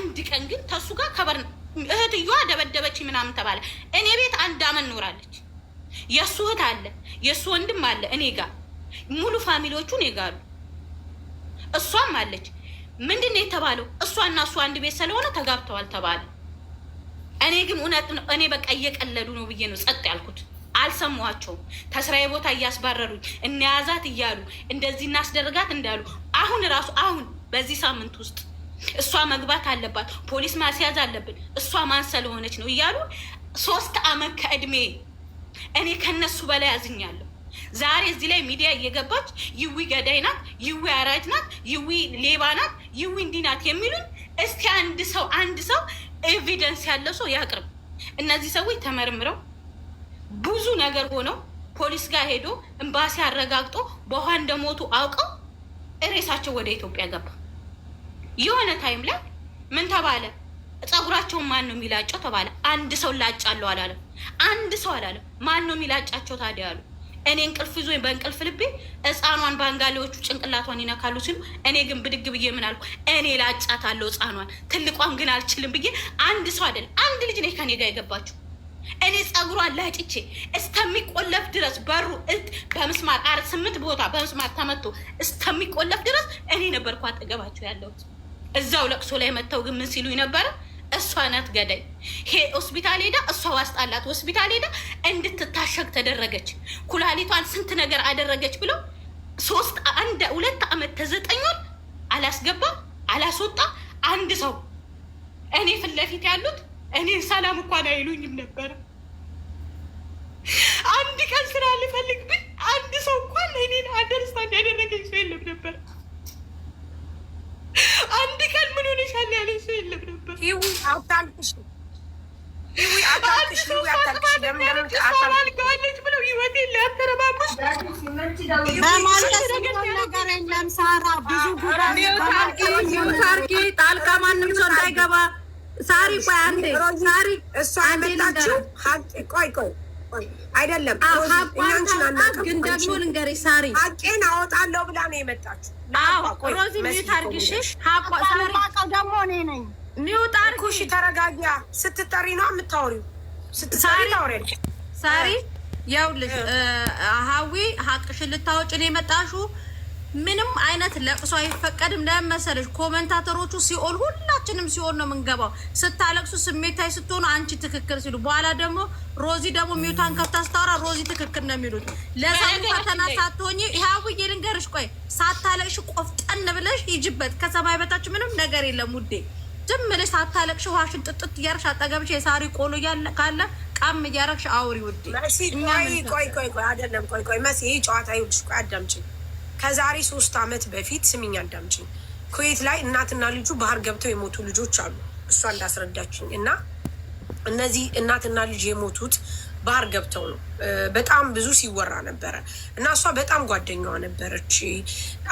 አንድ ቀን ግን ተሱ ጋር ከበር እህትየዋ ደበደበች ምናምን ተባለ። እኔ ቤት 1 አመት ኖራለች። የእሱ እህት አለ፣ የእሱ ወንድም አለ እኔ ጋር፣ ሙሉ ፋሚሊዎቹ እኔ ጋር አሉ። እሷም አለች። ምንድን ነው የተባለው? እሷና እሱ አንድ ቤት ስለሆነ ተጋብተዋል ተባለ። እኔ ግን እውነት ነው፣ እኔ በቃ እየቀለዱ ነው ብዬ ነው ጸጥ ያልኩት። አልሰማቸውም። ተስራዬ ቦታ እያስባረሩኝ እንያዛት እያሉ እንደዚህ እናስደርጋት እንዳሉ አሁን ራሱ አሁን በዚህ ሳምንት ውስጥ እሷ መግባት አለባት፣ ፖሊስ ማስያዝ አለብን፣ እሷ ማን ስለሆነች ነው እያሉ 3 አመት ከእድሜ እኔ ከነሱ በላይ አዝኛለሁ። ዛሬ እዚህ ላይ ሚዲያ እየገባች ይዊ ገዳይ ናት፣ ይዊ አራጅ ናት፣ ይዊ ሌባ ናት፣ ይዊ እንዲህ ናት የሚሉኝ እስኪ አንድ ሰው ኤቪደንስ ያለው ሰው ያቅርብ። እነዚህ ሰዎች ተመርምረው ብዙ ነገር ሆነው ፖሊስ ጋር ሄዶ ኤምባሲ አረጋግጦ በውሃ እንደሞቱ አውቀው እሬሳቸው ወደ ኢትዮጵያ ገባ። የሆነ ታይም ላይ ምን ተባለ? ፀጉራቸውን ማን ነው የሚላጨው ተባለ። አንድ ሰው ላጫለው አላለም። አንድ ሰው አላለም። ማን ነው የሚላጫቸው ታዲያ አሉ። እኔ እንቅልፍ ይዞኝ በእንቅልፍ ልቤ ህፃኗን ባንጋሌዎቹ ጭንቅላቷን ይነካሉ ሲሉ እኔ ግን ብድግ ብዬ ምን አልኩ? እኔ ላጫታለሁ ህፃኗን፣ ትልቋን ግን አልችልም ብዬ አንድ ሰው አይደለም አንድ ልጅ ነኝ ከኔ ጋር የገባችው። እኔ ፀጉሯን ላጭቼ እስከሚቆለፍ ድረስ በሩ በምስማር 8 ቦታ በምስማር ተመቶ እስከሚቆለፍ ድረስ እኔ ነበርኩ አጠገባቸው ያለሁት። እዛው ለቅሶ ላይ መጥተው ግን ምን ሲሉኝ ነበረ? እሷ ናት ገዳይ። ሆስፒታል ሄዳ እሷ ዋስጣላት ሆስፒታል ሄዳ እንድትታሸግ ተደረገች። ኩላሊቷን ስንት ነገር አደረገች ብለው 2 አመት ከ9 ወር አላስገባ አላስወጣ አንድ ሰው። እኔ ፊት ለፊት ያሉት እኔን ሰላም እንኳን አይሉኝም ነበረ። አንድ ቀን ስራ ልፈልግ ብል አንድ ሰው እንኳን እኔን አንደርስታንድ ያደረገኝ ሰው የለም ነበር። አንድ ቀን ምን ሆነሻል ያለኝ ሰው የለም ነበር። ይዊ አታልቅሽ፣ ይዊ አታልቅሽ፣ ይዊ አታልቅሽ። ለምን አልገዋለች ብለው ህይወቴን ሊያተረባብሽ በማለት ነገር የለም። ሳራ ብዙ ጉዳይ ጣልቃ ማንም ሰው እንዳይገባ። ሳሪ ቆይ አንዴ፣ ሳሪ እሷ አመጣችው ሀቅ ቆይ አይደለም ግን ደግሞ ልንገርሽ ሳሪ ሀቄን አወጣለሁ ብላ ነው የመጣችው። ሮዚ ሚዩት አድርግሽ። ሳሪ ደግሞ እኔ ነኝ ሚዩት አድርግሽ። ተረጋጊያ። ስትጠሪ ነው የምታወሪው። ስትጠሪ ታወሪያለሽ። ሳሪ ይኸውልሽ ሀዊ ሀቅሽን ልታወጪ ነው የመጣሽው። ምንም አይነት ለቅሶ አይፈቀድም። ለምን መሰለሽ? ኮመንታተሮቹ ሲኦል ሁላችንም ሲኦል ነው የምንገባው። ስታለቅሱ ስሜታዊ ስትሆኑ አንቺ ትክክል ሲሉ፣ በኋላ ደግሞ ሮዚ ደግሞ ሚውታን ከፍታ ስታወራ ሮዚ ትክክል ነው የሚሉት። ለሰው ፈተና ሳትሆኚ ይኸውዬ ልንገርሽ፣ ቆይ ሳታለቅሽ ቆፍጠን ብለሽ ሂጂበት። ከሰማይ በታች ምንም ነገር የለም ውዴ። ዝም ብለሽ ሳታለቅሽ ውሃሽን ጥጥት እያደረግሽ አጠገብሽ የሳሪ ቆሎ ካለ ቃም እያደረግሽ አውሪ ውዴ። ቆይ አይደለም ቆይ መሲ ጨዋታ ይኸውልሽ፣ ቆይ አዳምጪኝ። ከዛሬ 3 አመት በፊት ስሚኝ አዳምጪኝ። ኩዌት ላይ እናትና ልጁ ባህር ገብተው የሞቱ ልጆች አሉ። እሷ እንዳስረዳችኝ እና እነዚህ እናትና ልጅ የሞቱት ባህር ገብተው ነው። በጣም ብዙ ሲወራ ነበረ እና እሷ በጣም ጓደኛዋ ነበረች።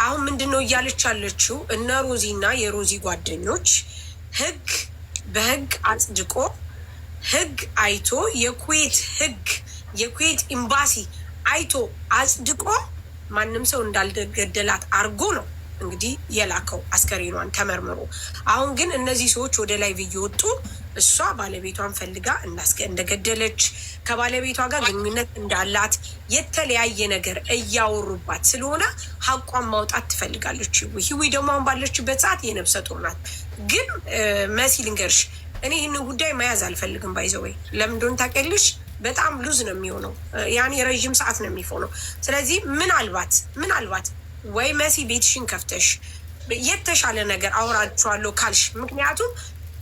አሁን ምንድን ነው እያለች ያለችው? እነ ሮዚ እና የሮዚ ጓደኞች በህግ አጽድቆ ህግ አይቶ የኩዌት ኤምባሲ አይቶ አጽድቆ ማንም ሰው እንዳልገደላት አርጎ ነው እንግዲህ የላከው አስከሬኗን ተመርምሮ። አሁን ግን እነዚህ ሰዎች ወደ ላይ እየወጡ እሷ ባለቤቷን ፈልጋ እንደገደለች ከባለቤቷ ጋር ግንኙነት እንዳላት የተለያየ ነገር እያወሩባት ስለሆነ ሀቋን ማውጣት ትፈልጋለች። ህዊ ደግሞ አሁን ባለችበት ሰዓት የነብሰ ጡር ናት። ግን መሲ ልንገርሽ፣ እኔ ይህንን ጉዳይ መያዝ አልፈልግም። ባይዘወይ ለምን እንደሆነ ታውቂያለሽ? በጣም ሉዝ ነው የሚሆነው። ያኔ ረዥም ሰዓት ነው የሚሆነው። ስለዚህ ምናልባት ወይ መሲ ቤትሽን ከፍተሽ የተሻለ ነገር አውራችኋለሁ ካልሽ፣ ምክንያቱም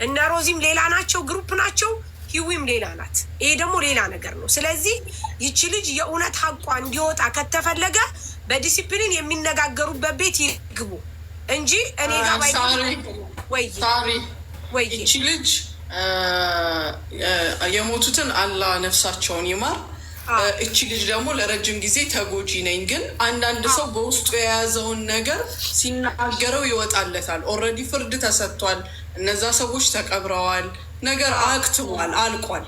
እነ ሮዚም ሌላ ናቸው፣ ግሩፕ ናቸው፣ ህዊም ሌላ ናት። ይሄ ደግሞ ሌላ ነገር ነው። ስለዚህ ይቺ ልጅ የእውነት ሀቋ እንዲወጣ ከተፈለገ በዲሲፕሊን የሚነጋገሩበት ቤት ይግቡ እንጂ እኔ ጋር ወይ ይቺ ልጅ የሞቱትን አላህ ነፍሳቸውን ይማር። እቺ ልጅ ደግሞ ለረጅም ጊዜ ተጎጂ ነኝ። ግን አንዳንድ ሰው በውስጡ የያዘውን ነገር ሲናገረው ይወጣለታል። ኦልሬዲ ፍርድ ተሰጥቷል። እነዛ ሰዎች ተቀብረዋል። ነገር አክትሟል፣ አልቋል።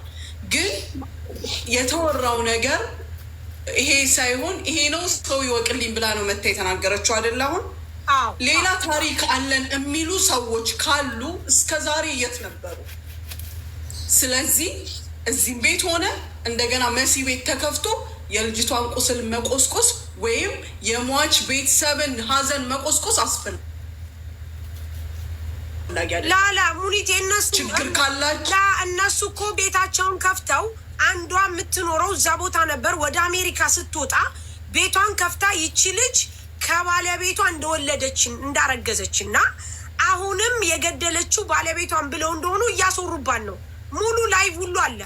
ግን የተወራው ነገር ይሄ ሳይሆን ይሄ ነው ሰው ይወቅልኝ ብላ ነው መታ የተናገረችው አይደል? አሁን ሌላ ታሪክ አለን የሚሉ ሰዎች ካሉ እስከ ዛሬ የት ነበሩ? ስለዚህ እዚህም ቤት ሆነ እንደገና መሲ ቤት ተከፍቶ የልጅቷን ቁስል መቆስቆስ ወይም የሟች ቤተሰብን ሀዘን መቆስቆስ አስፈላጊ ላላ ሙኒቴ እነሱ ችግር ካላቸው እነሱ እኮ ቤታቸውን ከፍተው አንዷ የምትኖረው እዛ ቦታ ነበር። ወደ አሜሪካ ስትወጣ ቤቷን ከፍታ ይቺ ልጅ ከባለቤቷ እንደወለደችን እንዳረገዘች እና አሁንም የገደለችው ባለቤቷን ብለው እንደሆኑ እያስወሩባን ነው። ሙሉ ላይቭ ሁሉ አለ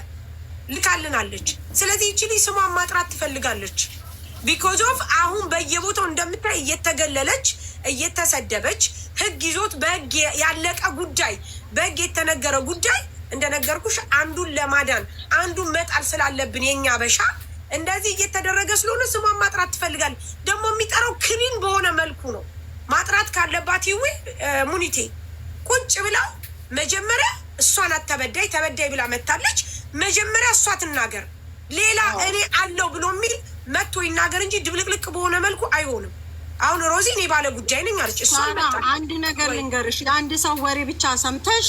ልካልናለች። ስለዚህ ይቺ ልጅ ስሟን ማጥራት ትፈልጋለች። ቢኮዝ ኦፍ አሁን በየቦታው እንደምታይ እየተገለለች እየተሰደበች ህግ ይዞት በህግ ያለቀ ጉዳይ በህግ የተነገረ ጉዳይ እንደነገርኩሽ አንዱን ለማዳን አንዱን መጣል ስላለብን የኛ በሻ እንደዚህ እየተደረገ ስለሆነ ስሟን ማጥራት ትፈልጋል። ደግሞ የሚጠራው ክሊን በሆነ መልኩ ነው። ማጥራት ካለባት ይዌ ሙኒቴ ቁጭ ብላ መጀመሪያ እሷ ናት ተበዳይ ተበዳይ ብላ መታለች። መጀመሪያ እሷ ትናገር። ሌላ እኔ አለው ብሎ የሚል መጥቶ ይናገር እንጂ ድብልቅልቅ በሆነ መልኩ አይሆንም። አሁን ሮዚ እኔ ባለ ጉዳይ ነኝ አለች። እሷ አንድ ነገር ልንገርሽ፣ አንድ ሰው ወሬ ብቻ ሰምተሽ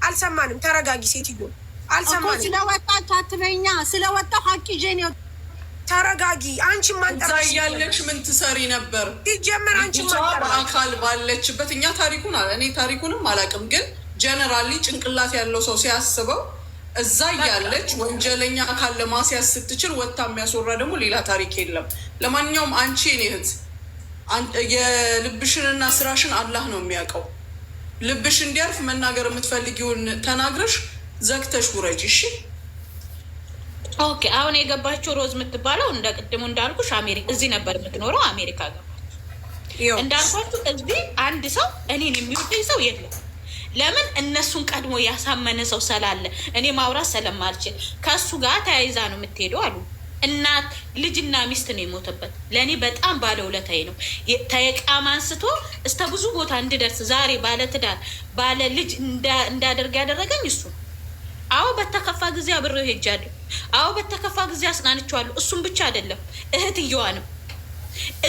አልሰማንም። ተረጋጊ ሴትዮ፣ አልሰማንም። ስለወጣች አትበይኛ። ስለወጣው ሀቂ ጄኔ ተረጋጊ። አንቺ ማንጠራ እዛ እያለች ምን ትሰሪ ነበር? ሲጀመር አንቺ ማንጠራ በአካል ባለችበት እኛ እኔ ታሪኩንም አላውቅም፣ ግን ጀነራሊ ጭንቅላት ያለው ሰው ሲያስበው እዛ እያለች ወንጀለኛ ካለ ማስያዝ ስትችል ወጥታ የሚያስወራ ደግሞ ሌላ ታሪክ የለም። ለማንኛውም አንቺ እኔ እህት የልብሽንና ስራሽን አላህ ነው የሚያውቀው። ልብሽ እንዲያርፍ መናገር የምትፈልጊውን ተናግረሽ ዘግተሽ ውረጅ። እሺ ኦኬ። አሁን የገባችው ሮዝ የምትባለው እንደ ቅድሙ እንዳልኩሽ እዚህ ነበር የምትኖረው፣ አሜሪካ ገባች። እንዳልኳችሁ እዚህ አንድ ሰው እኔን የሚወደኝ ሰው የለም። ለምን? እነሱን ቀድሞ ያሳመነ ሰው ስላለ እኔ ማውራት ስለማልችል ከእሱ ጋር ተያይዛ ነው የምትሄደው አሉ። እናት ልጅና ሚስት ነው የሞተበት። ለእኔ በጣም ባለውለታዬ ነው። ተየቃም አንስቶ እስከ ብዙ ቦታ እንድደርስ ዛሬ ባለትዳር ባለ ልጅ እንዳደርግ ያደረገኝ እሱ። አዎ በተከፋ ጊዜ አብሬው ሄጃለሁ። አዎ በተከፋ ጊዜ አጽናንቼዋለሁ። እሱም ብቻ አይደለም እህትየዋንም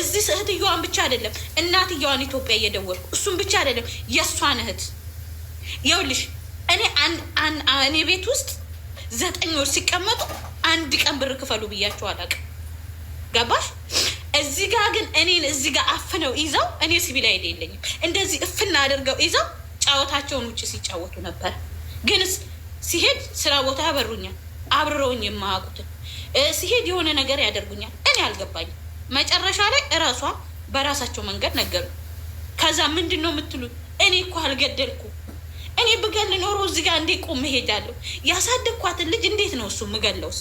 እዚህ እህትየዋን ብቻ አይደለም እናትየዋን ኢትዮጵያ እየደወልኩ እሱም ብቻ አይደለም የእሷን እህት ይኸውልሽ እኔ ቤት ውስጥ 9 ወር ሲቀመጡ አንድ ቀን ብር ክፈሉ ብያቸው አላውቅም። ገባሽ? እዚህ ጋር ግን እኔን እዚህ ጋር አፍነው ይዘው እኔ ሲቪል አይደል የለኝም እንደዚህ እፍና አድርገው ይዘው ጫወታቸውን ውጭ ሲጫወቱ ነበር። ግን ሲሄድ ስራ ቦታ ያበሩኛል፣ አብረውኝ የማያውቁትን ሲሄድ የሆነ ነገር ያደርጉኛል። እኔ አልገባኝም። መጨረሻ ላይ እራሷ በራሳቸው መንገድ ነገሩ። ከዛ ምንድን ነው የምትሉት? እኔ እኮ አልገደልኩ። እኔ ብገል ኖሮ እዚህ ጋር እንዴ ቆም እሄዳለሁ? ያሳደግኳትን ልጅ እንዴት ነው እሱ ምገለውስ?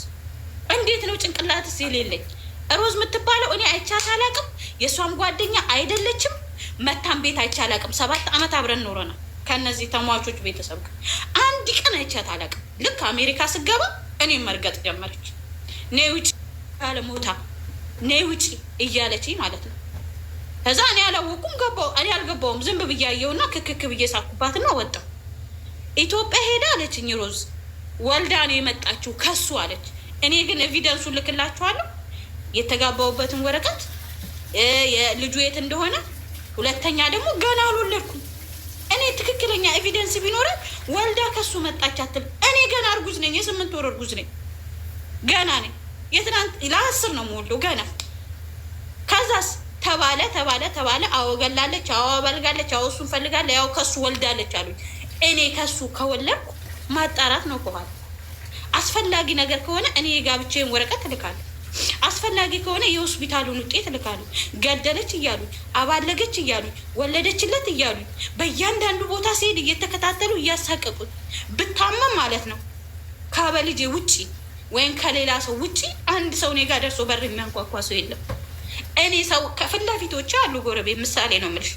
እንዴት ነው ጭንቅላትስ የሌለኝ? ሮዝ የምትባለው እኔ አይቻት አላውቅም። የእሷም ጓደኛ አይደለችም። መታም ቤት አይቻ አላውቅም። 7 ዓመት አብረን ኖረናል ከእነዚህ ተሟቾች ቤተሰብ ጋር። አንድ ቀን አይቻት አላውቅም። ልክ አሜሪካ ስገባ እኔ መርገጥ ጀመረች። ነይ ውጪ አለሞታ ነይ ውጪ እያለች ማለት ነው። ከዛ እኔ አላወኩም ገባው። እኔ አልገባውም። ዝም ብዬ አየሁና ክክክ ብዬ ሳኩባትና ወጣሁ። ኢትዮጵያ ሄዳ አለችኝ ሮዝ ወልዳ ነው የመጣችው ከሱ አለች። እኔ ግን ኤቪደንሱን ልክላችኋለሁ፣ የተጋባውበትን ወረቀት የልጁ የት እንደሆነ። ሁለተኛ ደግሞ ገና አልወለድኩም። እኔ ትክክለኛ ኤቪደንስ ቢኖረን ወልዳ ከሱ መጣች አትል። እኔ ገና እርጉዝ ነኝ፣ የ8 ወር እርጉዝ ነኝ። ገና ነኝ። የትናንት ለ10 ነው የምወልደው ገና። ከዛስ ተባለ። አዎ ገላለች፣ አዎ አበልጋለች፣ አዎ እሱን ፈልጋለ፣ ያው ከሱ ወልዳለች አሉኝ። እኔ ከሱ ከወለድኩ ማጣራት ነው ከኋላ። አስፈላጊ ነገር ከሆነ እኔ የጋብቻዬን ወረቀት እልካለሁ። አስፈላጊ ከሆነ የሆስፒታሉን ውጤት እልካለሁ። ገደለች እያሉኝ፣ አባለገች እያሉኝ፣ ወለደችለት እያሉኝ በእያንዳንዱ ቦታ ሲሄድ እየተከታተሉ እያሳቀቁት። ብታመም ማለት ነው ከበልጄ ውጪ ወይም ከሌላ ሰው ውጪ አንድ ሰው እኔ ጋር ደርሶ በር የሚያንኳኳ ሰው የለም። እኔ ሰው ከፊት ለፊቶች አሉ ጎረቤት፣ ምሳሌ ነው የምልሽ።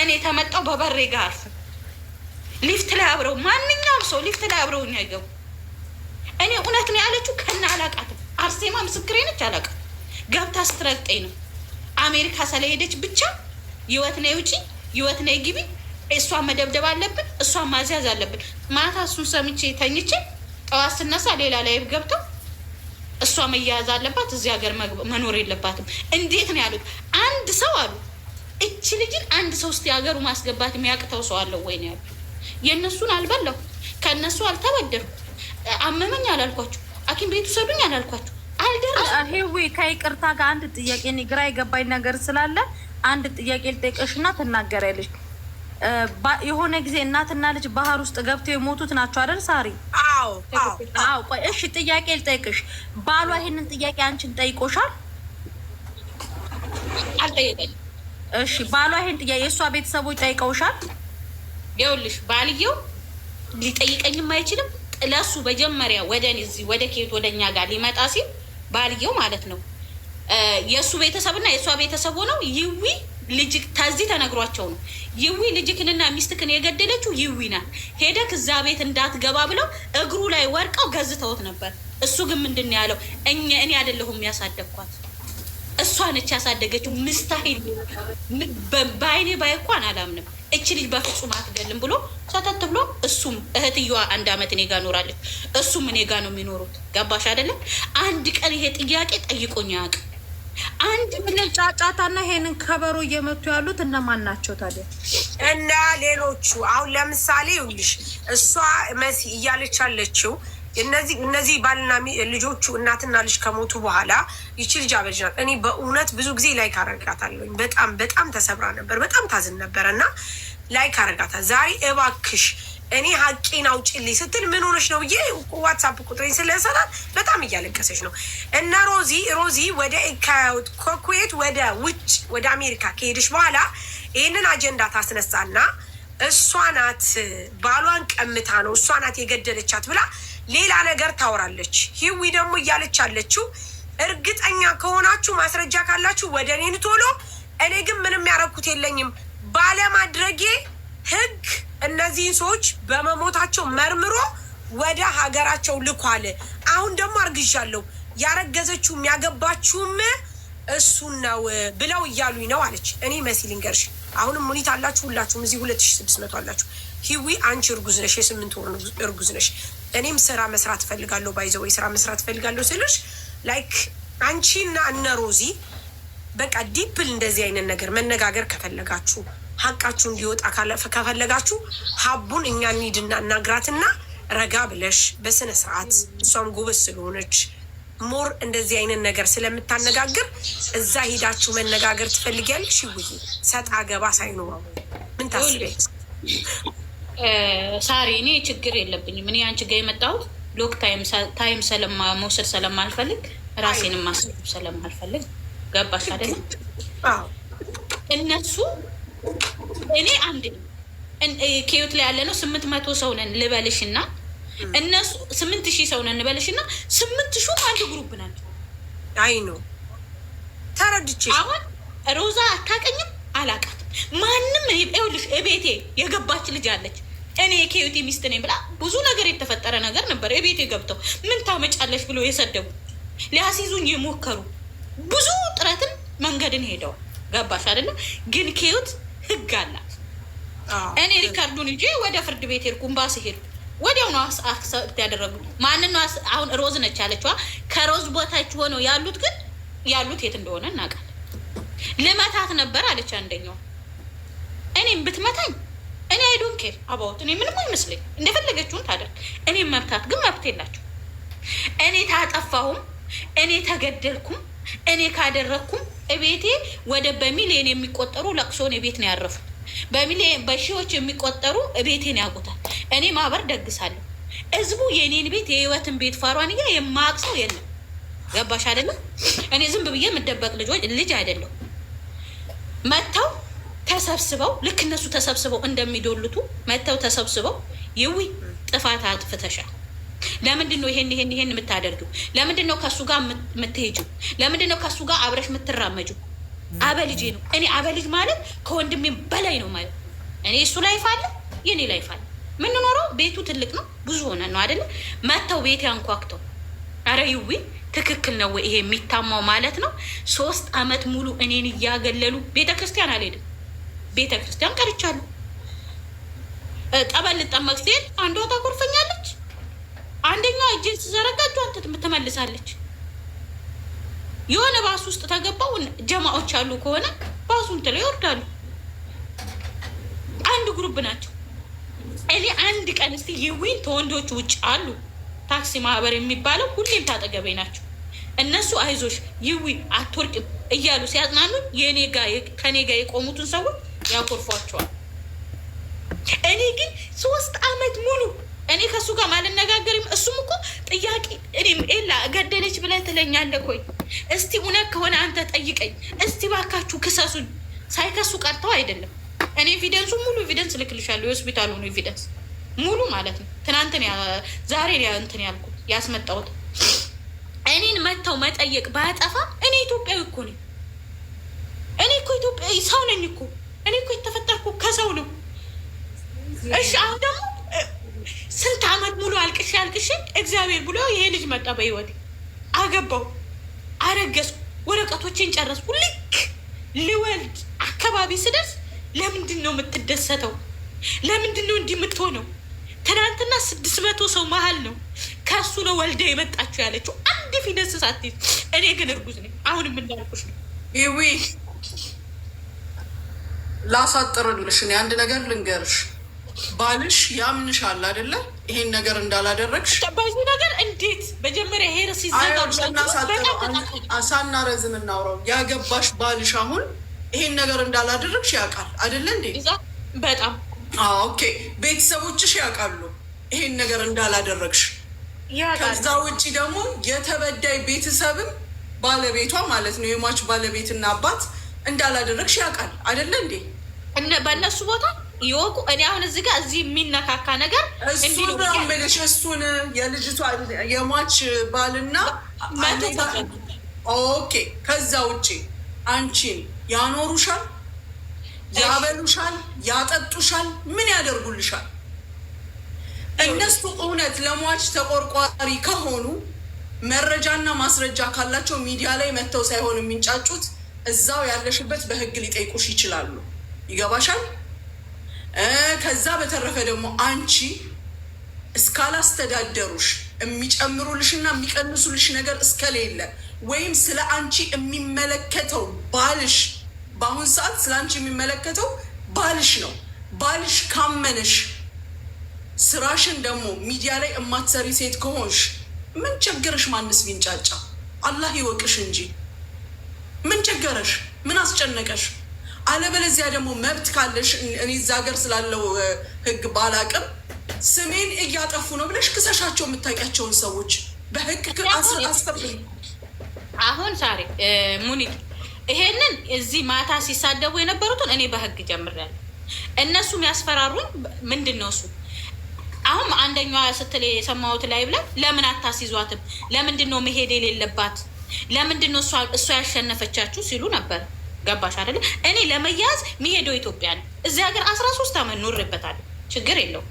እኔ ተመጣው በበሬ ጋር አልፉ ሊፍት ላይ አብረው ማንኛውም ሰው ሊፍት ላይ አብረው አይገቡ። እኔ እውነት ነው ያለችው ከና አላቃትም። አርሴማ ምስክሬ ነች። አላቃት ገብታ ስትረግጠኝ ነው። አሜሪካ ስለሄደች ብቻ ህይወት ነይ ውጪ፣ ህይወት ነይ ግቢ፣ እሷን መደብደብ አለብን፣ እሷን ማዝያዝ አለብን። ማታ እሱን ሰምቼ ተኝቼ ጠዋት ስነሳ ሌላ ላይ ገብተው እሷ መያያዝ አለባት፣ እዚህ ሀገር መኖር የለባትም። እንዴት ነው ያሉት? አንድ ሰው አሉ እች ልጅን አንድ ሰው እስቲ ሀገሩ ማስገባት የሚያቅተው ሰው አለው ወይ ነው ያሉ። የእነሱን አልበላሁ፣ ከእነሱ አልተበደርኩ፣ አመመኝ አላልኳቸው፣ ሐኪም ቤቱ ሰዱኝ አላልኳቸው፣ አልደረስኩም። ሄዊ ከይቅርታ ጋር አንድ ጥያቄ ግራ የገባኝ ነገር ስላለ አንድ ጥያቄ ልጠይቅሽና ትናገሪያለሽ። የሆነ ጊዜ እናትና ልጅ ባህር ውስጥ ገብተው የሞቱት ናቸው አይደል ሳሪ? አዎ። ቆይ እሺ ጥያቄ ልጠይቅሽ። ባሏ ይሄንን ጥያቄ አንቺን ጠይቆሻል? አልጠየቀኝም። እሺ ባሏ ይሄን ጥያቄ የእሷ ቤተሰቦች ጠይቀውሻል? ይኸውልሽ ባልየው ሊጠይቀኝም አይችልም። ለሱ መጀመሪያ ወደ እዚህ ወደ ኬት ወደ እኛ ጋር ሊመጣ ሲል ባልየው ማለት ነው የእሱ ቤተሰብና የእሷ ቤተሰብ ሆነው ይዊ ልጅ ከዚህ ተነግሯቸው ነው ይዊ ልጅክንና ሚስትክን የገደለችው ይዊ ናት፣ ሄደክ እዛ ቤት እንዳትገባ ብለው እግሩ ላይ ወርቀው ገዝተውት ነበር። እሱ ግን ምንድን ነው ያለው? እኔ አይደለሁም ያሳደግኳት እሷ ነች ያሳደገችው። ምስታሂል በአይኔ ባይኳን አላምንም፣ እች ልጅ በፍጹም አትገልም ብሎ ሰተት ብሎ እሱም እህትየዋ 1 ዓመት እኔ ጋ ኖራለች፣ እሱም እኔ ጋ ነው የሚኖሩት። ገባሽ አይደለም? አንድ ቀን ይሄ ጥያቄ ጠይቆኝ አያውቅም። አንድ ምንም ጫጫታና ይሄንን ከበሮ እየመቱ ያሉት እነማን ናቸው ታዲያ? እና ሌሎቹ አሁን ለምሳሌ ይኸውልሽ እሷ መሲ እያለች ያለችው እነዚህ ባልና ልጆቹ እናትና ልጅ ከሞቱ በኋላ ይቺ ልጅ አበጅ ናት። እኔ በእውነት ብዙ ጊዜ ላይክ አረጋታለሁ። በጣም ተሰብራ ነበር፣ በጣም ታዝን ነበረ እና ላይክ አረጋታል። ዛሬ እባክሽ እኔ ሀቄን አውጭልኝ ስትል ምን ሆነች ነው ብዬ ዋትሳፕ ቁጥሬን ስለሰጣት በጣም እያለቀሰች ነው። እና ሮዚ ወደ ከኩዌት ወደ ውጭ ወደ አሜሪካ ከሄደች በኋላ ይህንን አጀንዳ ታስነሳና እሷ ናት ባሏን ቀምታ ነው እሷ ናት የገደለቻት ብላ ሌላ ነገር ታወራለች። ሂዊ ደግሞ እያለች አለችው እርግጠኛ ከሆናችሁ ማስረጃ ካላችሁ ወደ እኔን ቶሎ፣ እኔ ግን ምንም ያረኩት የለኝም ባለማድረጌ ህግ እነዚህን ሰዎች በመሞታቸው መርምሮ ወደ ሀገራቸው ልኳል። አሁን ደግሞ አርግዣለሁ ያረገዘችውም ያገባችውም እሱን ነው ብለው እያሉኝ ነው አለች። እኔ መሲ ልንገርሽ፣ አሁንም ሙኒት አላችሁ ሁላችሁም እዚህ 2600 አላችሁ። ሂዊ አንቺ እርጉዝ ነሽ፣ የ8 ወር እርጉዝ ነሽ። እኔም ስራ መስራት እፈልጋለሁ፣ ባይዘው ስራ መስራት እፈልጋለሁ ስልሽ ላይክ አንቺና እነ ሮዚ በቃ ዲፕል እንደዚህ አይነት ነገር መነጋገር ከፈለጋችሁ ሀቃችሁ እንዲወጣ ከፈለጋችሁ ሀቡን እኛ እንሂድና እናግራትና ረጋ ብለሽ በስነ ስርዓት እሷም ጎበዝ ስለሆነች ሞር እንደዚህ አይነት ነገር ስለምታነጋግር እዛ ሄዳችሁ መነጋገር ትፈልጊያለሽ? ይውይ ሰጣ ገባ ሳይኖረው ምን ታስቢያለሽ? ሳሪ እኔ ችግር የለብኝም። እኔ አንቺ ጋር የመጣሁት ሎክ ታይም መውሰድ ስለማልፈልግ ራሴን ማስብ ስለማልፈልግ ገባሽ አይደለም? እነሱ እኔ አንድ ኬዮት ላይ ያለ ነው 800 ሰው ነን ልበልሽና እነሱ 8000 ሰው ነን ልበልሽና 8000 አንድ ግሩፕ ናቸው። አይ ነው ተረድቼ። አሁን ሮዛ አታውቅኝም፣ አላውቃትም። ማንም ይኸውልሽ እቤቴ የገባች ልጅ አለች። እኔ የኬዮት ሚስት ነኝ ብላ ብዙ ነገር የተፈጠረ ነገር ነበር። እቤቴ ገብተው ምን ታመጫለሽ ብሎ የሰደቡ ሊያስይዙኝ የሞከሩ ብዙ ጥረትን መንገድን ሄደዋል። ገባሽ አይደለም? ግን ኬዮት ህግ አላት። እኔ ሪካርዱን እንጂ ወደ ፍርድ ቤት ሄድኩ፣ ኤምባሲ ሄድኩ። ወዲያውኑ አክሰፕት ያደረጉ ማንን? አሁን ሮዝ ነች ያለችዋ። ከሮዝ ቦታች ሆነው ያሉት ግን ያሉት የት እንደሆነ እናውቃለን። ልመታት ነበር አለች አንደኛው። እኔም ብትመታኝ እኔ አይዶን ኬር አባውት እኔ ምንም አይመስለኝ፣ እንደፈለገችውን ታደርግ። እኔ መብታት ግን መብት የላቸው። እኔ ታጠፋሁም እኔ ተገደልኩም እኔ ካደረግኩም እቤቴ ወደ በሚሊዮን የሚቆጠሩ ለቅሶን ቤት ነው ያረፉት። በሚሊዮን በሺዎች የሚቆጠሩ ቤቴን ያውቁታል። እኔ ማህበር ደግሳለሁ። ህዝቡ የኔን ቤት የህይወትን ቤት ፋሯንያ የማያውቅ ሰው የለም። ገባሽ አይደለም? እኔ ዝም ብዬ የምደበቅ ልጅ አይደለሁ። መጥተው ተሰብስበው ልክ እነሱ ተሰብስበው እንደሚዶልቱ መጥተው ተሰብስበው ይዊ ጥፋት አጥፍተሻል፣ ለምንድን ነው ይሄን የምታደርጊው? ለምንድን ነው ከሱ ጋር የምትሄጂው? ለምንድን ነው ከሱ ጋር አብረሽ የምትራመጂው? አበልጄ ነው እኔ። አበልጅ ማለት ከወንድሜ በላይ ነው ማለት። እኔ እሱ ላይፍ አለ፣ የኔ ላይፍ አለ። የምንኖረው ቤቱ ትልቅ ነው፣ ብዙ ሆነ ነው አይደለ? መጥተው ቤት ያንኳክተው። አረ ይዊ ትክክል ነው ይሄ የሚታማው ማለት ነው። 3 ዓመት ሙሉ እኔን እያገለሉ ቤተክርስቲያን አልሄድም፣ ቤተክርስቲያን ቀርቻለሁ። ጠበል ልጠመቅ ስትሄድ አንዷ ታኮርፈኛለች፣ አንደኛዋ እጄን ስዘረጋ እጇን ትመልሳለች። የሆነ ባስ ውስጥ ተገባው ጀማዎች አሉ ከሆነ ባስ ባሱን ጥለው ይወርዳሉ። አንድ ግሩፕ ናቸው። እኔ አንድ ቀን እስቲ ይዊን ተወንዶቹ ውጭ አሉ ታክሲ ማህበር የሚባለው ሁሌም ታጠገቤ ናቸው። እነሱ አይዞሽ ይዊ አትወርቅም እያሉ ሲያጽናኑ ከኔ ጋር የቆሙትን ሰዎች ያኮርፏቸዋል። እኔ ግን 3 አመት ሙሉ እኔ ከእሱ ጋር ማልነጋገርም። እሱም እኮ ጥያቄ እኔም ኤላ ገደለች ብለህ ትለኛለህ ኮይ እስቲ እውነት ከሆነ አንተ ጠይቀኝ እስቲ ባካችሁ ክሰሱኝ። ሳይከሱ ቀርተው አይደለም። እኔ ኤቪደንሱ ሙሉ ኤቪደንስ ልክልሻለሁ። የሆስፒታሉ ነው ኤቪደንስ ሙሉ ማለት ነው። ትናንትን ዛሬ እንትን ያልኩት ያስመጣሁት እኔን መጥተው መጠየቅ ባያጠፋ እኔ ኢትዮጵያዊ እኮ ነኝ። እኔ እኮ ኢትዮጵያዊ ሰው ነኝ እኮ። እኔ እኮ የተፈጠርኩ ከሰው ነው። እሺ አሁን ደግሞ ስንት አመት ሙሉ አልቅሼ እግዚአብሔር ብሎ ይሄ ልጅ መጣ በህይወቴ። አገባው፣ አረገዝኩ፣ ወረቀቶቼን ጨረስኩ። ልክ ልወልድ አካባቢ ስደርስ ለምንድን ነው የምትደሰተው? ለምንድን ነው እንዲህ የምትሆነው? ትናንትና 600 ሰው መሀል ነው ከእሱ ነው ወልደ የመጣችው ያለችው አንድ ፊደስ ሳትይዝ። እኔ ግን እርጉዝ ነኝ። አሁንም እንዳልኩሽ ነው። ይዊ ላሳጥርልሽ፣ እኔ አንድ ነገር ልንገርሽ። ባልሽ ያምንሻል አይደለ? ይሄን ነገር እንዳላደረግሽ በዚህ ነገር እንዴት መጀመሪያ ሄር ሳናረዝም እናውራው። ያገባሽ ባልሽ አሁን ይሄን ነገር እንዳላደረግሽ ያውቃል አይደለ እንዴ? በጣም ኦኬ። ቤተሰቦችሽ ያውቃሉ ይሄን ነገር እንዳላደረግሽ። ከዛ ውጭ ደግሞ የተበዳይ ቤተሰብም ባለቤቷ ማለት ነው የሟች ባለቤትና አባት እንዳላደረግሽ ያውቃል አይደለ እንዴ? በእነሱ ቦታ ይወቁ። እኔ አሁን እዚህ ጋር እዚህ የሚነካካ ነገር እሱን የልጅቷ የሟች ባልና ኦኬ። ከዛ ውጭ አንቺን ያኖሩሻል፣ ያበሉሻል፣ ያጠጡሻል፣ ምን ያደርጉልሻል? እነሱ እውነት ለሟች ተቆርቋሪ ከሆኑ መረጃና ማስረጃ ካላቸው ሚዲያ ላይ መጥተው ሳይሆን የሚንጫጩት እዛው ያለሽበት በህግ ሊጠይቁሽ ይችላሉ። ይገባሻል? ከዛ በተረፈ ደግሞ አንቺ እስካላስተዳደሩሽ የሚጨምሩልሽና የሚቀንሱልሽ ነገር እስከሌለ ወይም ስለ አንቺ የሚመለከተው ባልሽ በአሁን ሰዓት ስለ አንቺ የሚመለከተው ባልሽ ነው። ባልሽ ካመነሽ ስራሽን ደግሞ ሚዲያ ላይ የማትሰሪ ሴት ከሆንሽ ምን ቸገረሽ? ማንስ ቢንጫጫ አላህ ይወቅሽ እንጂ ምን ቸገረሽ? ምን አስጨነቀሽ? አለበለዚያ ደግሞ መብት ካለሽ እኔ እዛ ሀገር ስላለው ህግ ባላቅም ስሜን እያጠፉ ነው ብለሽ ክሰሻቸው። የምታውቂያቸውን ሰዎች በህግ አስፈብኝ። አሁን ሳሪ ሙኒት ይሄንን እዚህ ማታ ሲሳደቡ የነበሩትን እኔ በህግ ጀምሬያለሁ። እነሱ የሚያስፈራሩኝ ምንድን ነው? እሱ አሁን አንደኛዋ ስትል የሰማሁት ላይ ብላ ለምን አታስይዟትም? ለምንድን ነው መሄድ የሌለባት? ለምንድን ነው እሷ ያሸነፈቻችሁ ሲሉ ነበር። ገባሽ አይደለ? እኔ ለመያዝ የሚሄደው ኢትዮጵያ ነው። እዚህ ሀገር 13 ዓመት ኖርበታለሁ። ችግር የለው።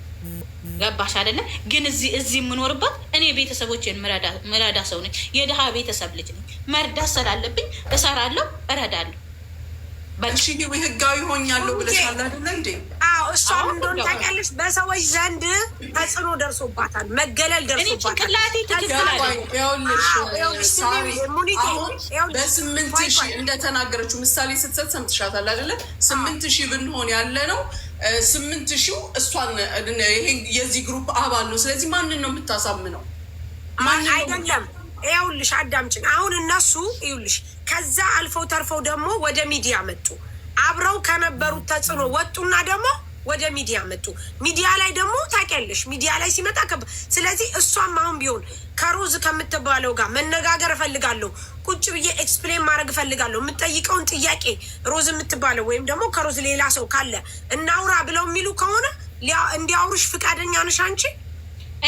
ገባሽ አይደለ? ግን እዚህ የምኖርበት እኔ ቤተሰቦችን ምረዳ ሰው ነኝ። የድሃ ቤተሰብ ልጅ ነኝ። መርዳት ስላለብኝ እሰራለሁ፣ እረዳለሁ። በሺ ህጋዊ ሆኛለሁ ብለሻል አይደለ እንዴ? አዎ፣ እሷም እንደሆነ ታውቂያለሽ፣ በሰዎች ዘንድ ተጽዕኖ ደርሶባታል፣ መገለል ደርሶባታል። በ8 ሺህ እንደተናገረችው ምሳሌ ስትሰጥ ሰምትሻታል አይደለ? 8 ሺህ ብንሆን ያለ ነው 8 ሺው እሷን የዚህ ግሩፕ አባል ነው። ስለዚህ ማንን ነው የምታሳምነው? አይደለም። ይኸውልሽ አዳምጪኝ። አሁን እነሱ ይኸውልሽ ከዛ አልፈው ተርፈው ደግሞ ወደ ሚዲያ መጡ። አብረው ከነበሩት ተጽዕኖ ወጡና ደግሞ ወደ ሚዲያ መጡ። ሚዲያ ላይ ደግሞ ታውቂያለሽ፣ ሚዲያ ላይ ሲመጣ ስለዚህ እሷም አሁን ቢሆን ከሮዝ ከምትባለው ጋር መነጋገር እፈልጋለሁ፣ ቁጭ ብዬ ኤክስፕሌን ማድረግ እፈልጋለሁ፣ የምጠይቀውን ጥያቄ ሮዝ የምትባለው ወይም ደግሞ ከሮዝ ሌላ ሰው ካለ እናውራ ብለው የሚሉ ከሆነ እንዲያውሩሽ ፍቃደኛ ነሽ አንቺ?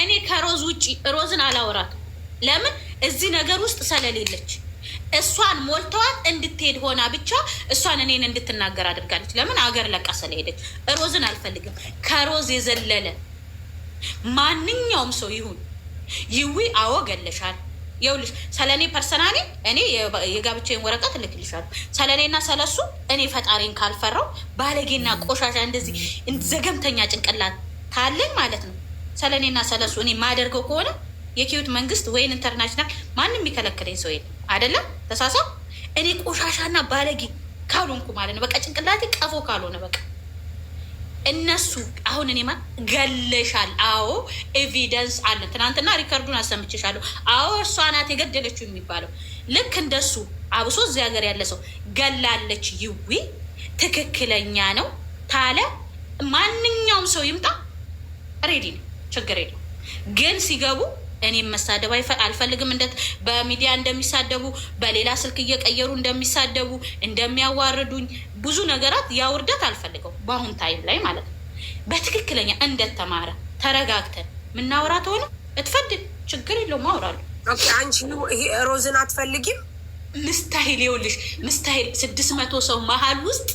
እኔ ከሮዝ ውጭ ሮዝን አላወራት። ለምን? እዚህ ነገር ውስጥ ስለሌለች እሷን ሞልተዋት እንድትሄድ ሆና ብቻ እሷን እኔን እንድትናገር አድርጋለች። ለምን? አገር ለቃ ስለሄደች። ሮዝን አልፈልግም። ከሮዝ የዘለለ ማንኛውም ሰው ይሁን ይዊ አዎ ገለሻል። ይኸውልሽ ስለኔ ፐርሰናሊ እኔ የጋብቻዬን ወረቀት እልክልሻለሁ። ስለኔና ስለሱ እኔ ፈጣሪን ካልፈራው ባለጌና ቆሻሻ እንደዚህ ዘገምተኛ ጭንቅላት ካለኝ ማለት ነው ስለኔና ስለሱ እኔ ማደርገው ከሆነ የኪዩት መንግስት ወይን ኢንተርናሽናል ማንም የሚከለክለኝ ሰው የለም። አይደለም ተሳሳብ። እኔ ቆሻሻና ባለጌ ካልሆንኩ ማለት ነው። በቃ ጭንቅላቴ ቀፎ ካልሆነ በቃ እነሱ አሁን እኔማ ገለሻል። አዎ ኤቪደንስ አለ። ትናንትና ሪከርዱን አሰምቼሻለሁ። አዎ እሷ ናት የገደለችው የሚባለው ልክ እንደሱ አብሶ እዚህ ሀገር ያለ ሰው ገላለች ይዊ ትክክለኛ ነው ታለ ማንኛውም ሰው ይምጣ ሬዲ ነው፣ ችግር የለው። ግን ሲገቡ እኔም መሳደብ አልፈልግም። በሚዲያ እንደሚሳደቡ በሌላ ስልክ እየቀየሩ እንደሚሳደቡ እንደሚያዋርዱኝ ብዙ ነገራት ያውርደት አልፈልገው። በአሁን ታይም ላይ ማለት ነው በትክክለኛ እንደተማረ ተረጋግተን ምናወራት ሆነ እትፈድድ ችግር የለው ማውራሉ። አንቺ ሮዝን አትፈልጊም? ምስታሂል ይኸውልሽ፣ ምስታሂል 600 ሰው መሀል ውስጥ